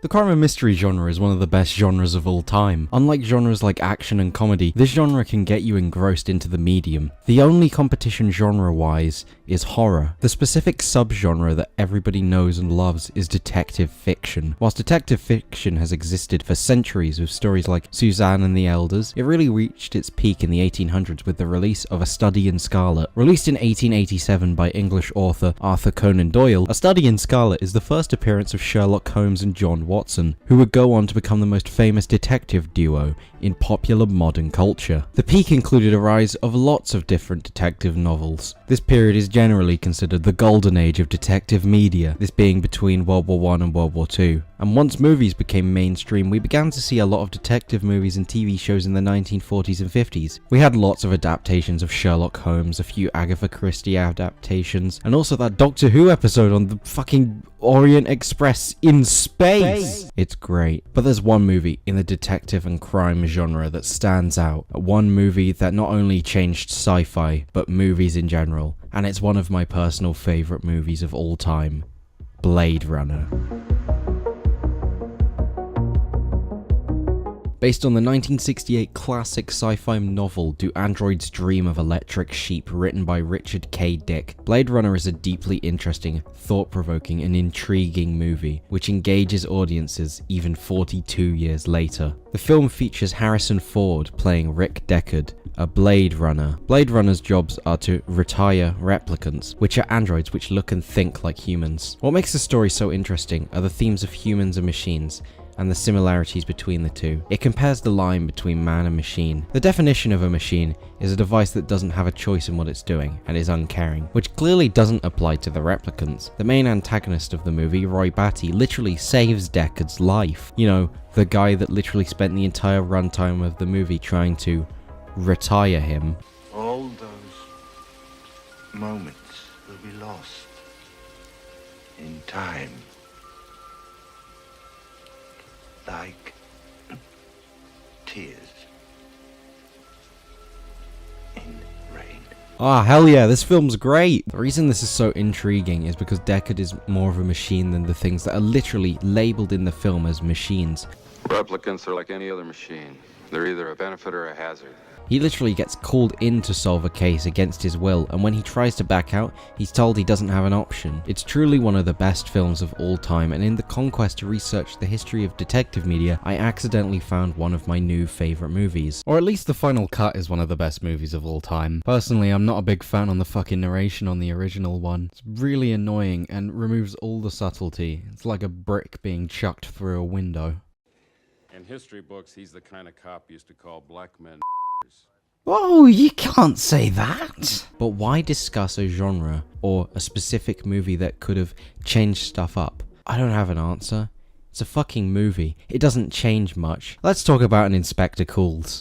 The crime and mystery genre is one of the best genres of all time. Unlike genres like action and comedy, this genre can get you engrossed into the medium. The only competition genre-wise is horror. The specific subgenre that everybody knows and loves is detective fiction. Whilst detective fiction has existed for centuries with stories like Suzanne and the Elders, it really reached its peak in the 1800s with the release of A Study in Scarlet. Released in 1887 by English author Arthur Conan Doyle, A Study in Scarlet is the first appearance of Sherlock Holmes and John Watson, who would go on to become the most famous detective duo in popular modern culture. The peak included a rise of lots of different detective novels. This period is generally considered the golden age of detective media, this being between World War I and World War II. And once movies became mainstream, we began to see a lot of detective movies and TV shows in the 1940s and 50s. We had lots of adaptations of Sherlock Holmes, a few Agatha Christie adaptations, and also that Doctor Who episode on the fucking Orient Express in space. It's great. But there's one movie in the detective and crime genre that stands out. One movie that not only changed sci-fi, but movies in general. And it's one of my personal favourite movies of all time. Blade Runner. Based on the 1968 classic sci-fi novel Do Androids Dream of Electric Sheep, written by Richard K. Dick, Blade Runner is a deeply interesting, thought-provoking and intriguing movie, which engages audiences even 42 years later. The film features Harrison Ford playing Rick Deckard, a Blade Runner. Blade Runner's jobs are to retire replicants, which are androids which look and think like humans. What makes the story so interesting are the themes of humans and machines, and the similarities between the two. It compares the line between man and machine. The definition of a machine is a device that doesn't have a choice in what it's doing and is uncaring, which clearly doesn't apply to the replicants. The main antagonist of the movie, Roy Batty, literally saves Deckard's life. You know, the guy that literally spent the entire runtime of the movie trying to retire him. All those moments will be lost in time. Like tears in rain. Ah, hell yeah, this film's great! The reason this is so intriguing is because Deckard is more of a machine than the things that are literally labelled in the film as machines. Replicants are like any other machine. They're either a benefit or a hazard. He literally gets called in to solve a case against his will, and when he tries to back out, he's told he doesn't have an option. It's truly one of the best films of all time, and in the conquest to research the history of detective media, I accidentally found one of my new favourite movies. Or at least The Final Cut is one of the best movies of all time. Personally, I'm not a big fan on the fucking narration on the original one. It's really annoying and removes all the subtlety. It's like a brick being chucked through a window. In history books, he's the kind of cop used to call black men. Oh, you can't say that! But why discuss a genre or a specific movie that could have changed stuff up? I don't have an answer. It's a fucking movie. It doesn't change much. Let's talk about an Inspector Calls.